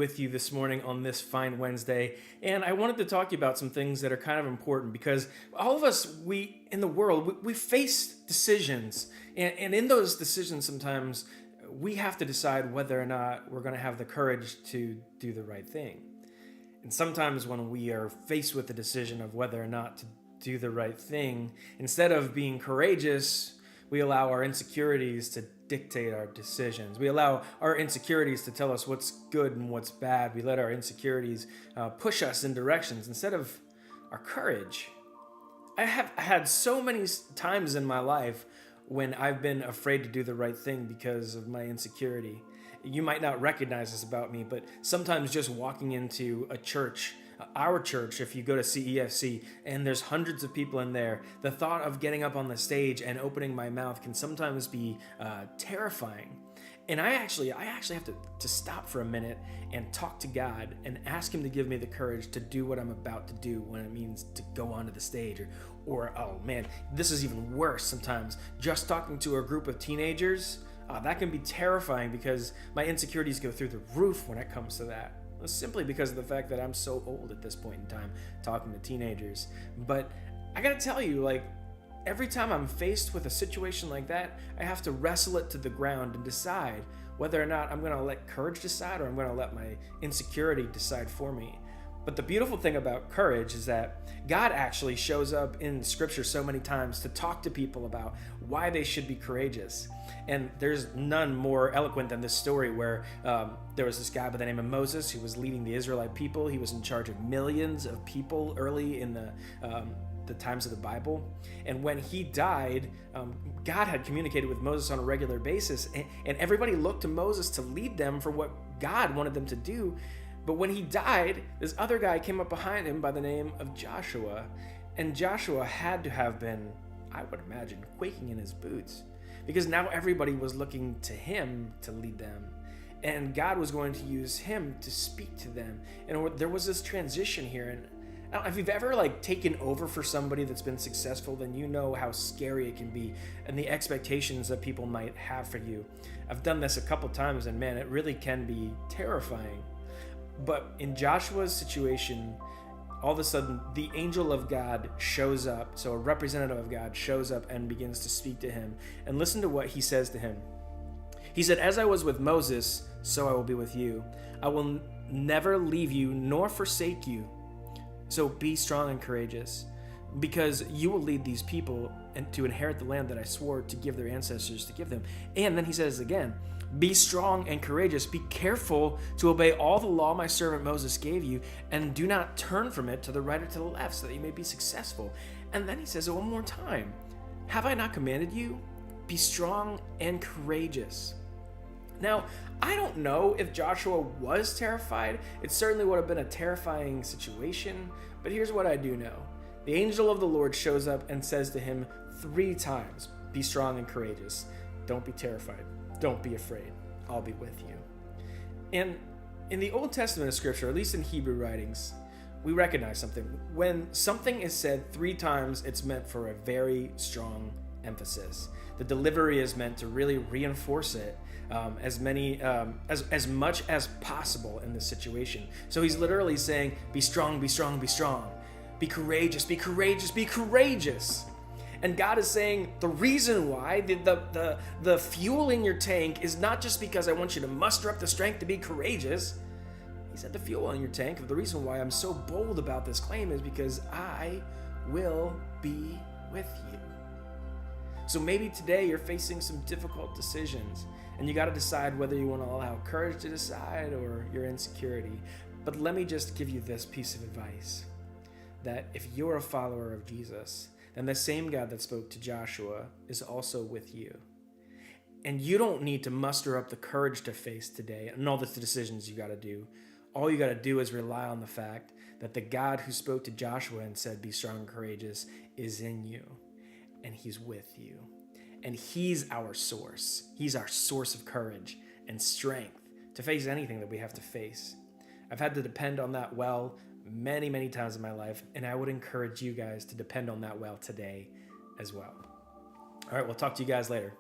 with you this morning on this fine Wednesday, and I wanted to talk to you about some things that are kind of important because all of us, we in the world, we face decisions, and in those decisions, sometimes we have to decide whether or not we're going to have the courage to do the right thing. And sometimes when we are faced with the decision of whether or not to do the right thing, instead of being courageous, we allow our insecurities to dictate our decisions. We allow our insecurities to tell us what's good and what's bad. We let our insecurities push us in directions instead of our courage. I have had so many times in my life when I've been afraid to do the right thing because of my insecurity. You might not recognize this about me, but sometimes just walking into a church, our church, if you go to CEFC and there's hundreds of people in there, the thought of getting up on the stage and opening my mouth can sometimes be terrifying. And I actually have to stop for a minute and talk to God and ask him to give me the courage to do what I'm about to do when it means to go onto the stage or oh man, this is even worse sometimes. Just talking to a group of teenagers, that can be terrifying because my insecurities go through the roof when it comes to that. Simply because of the fact that I'm so old at this point in time talking to teenagers. But I gotta tell you, like, every time I'm faced with a situation like that, I have to wrestle it to the ground and decide whether or not I'm gonna let courage decide or I'm gonna let my insecurity decide for me. But the beautiful thing about courage is that God actually shows up in Scripture so many times to talk to people about why they should be courageous. And there's none more eloquent than this story where there was this guy by the name of Moses who was leading the Israelite people. He was in charge of millions of people early in the times of the Bible. And when he died, God had communicated with Moses on a regular basis, and everybody looked to Moses to lead them for what God wanted them to do. But when he died, this other guy came up behind him by the name of Joshua. And Joshua had to have been, I would imagine, quaking in his boots. Because now everybody was looking to him to lead them. And God was going to use him to speak to them. And there was this transition here. And I don't know, if you've ever taken over for somebody that's been successful, then you know how scary it can be and the expectations that people might have for you. I've done this a couple times and man, it really can be terrifying. But in Joshua's situation, all of a sudden, the angel of God shows up. So a representative of God shows up and begins to speak to him. And listen to what he says to him. He said, "As I was with Moses, so I will be with you. I will never leave you nor forsake you. So be strong and courageous, because you will lead these people and to inherit the land that I swore to give their ancestors to give them." And then he says again, "Be strong and courageous. Be careful to obey all the law my servant Moses gave you, and do not turn from it to the right or to the left, so that you may be successful." And then he says it one more time. "Have I not commanded you? Be strong and courageous." Now, I don't know if Joshua was terrified. It certainly would have been a terrifying situation, but here's what I do know. The angel of the Lord shows up and says to him 3 times, "Be strong and courageous. Don't be terrified. Don't be afraid. I'll be with you." And in the Old Testament of Scripture, at least in Hebrew writings, we recognize something. When something is said 3 times, it's meant for a very strong emphasis. The delivery is meant to really reinforce it as much as possible in this situation. So he's literally saying, "Be strong, be strong, be strong. Be courageous, be courageous, be courageous." And God is saying the reason why, the fuel in your tank is not just because I want you to muster up the strength to be courageous. He said the fuel in your tank, the reason why I'm so bold about this claim is because I will be with you. So maybe today you're facing some difficult decisions and you got to decide whether you want to allow courage to decide or your insecurity. But let me just give you this piece of advice, that if you're a follower of Jesus, then the same God that spoke to Joshua is also with you. And you don't need to muster up the courage to face today and all the decisions you got to do. All you got to do is rely on the fact that the God who spoke to Joshua and said, "Be strong and courageous," is in you, and he's with you. And he's our source. He's our source of courage and strength to face anything that we have to face. I've had to depend on that well many, many times in my life, and I would encourage you guys to depend on that well today as well. All right, we'll talk to you guys later.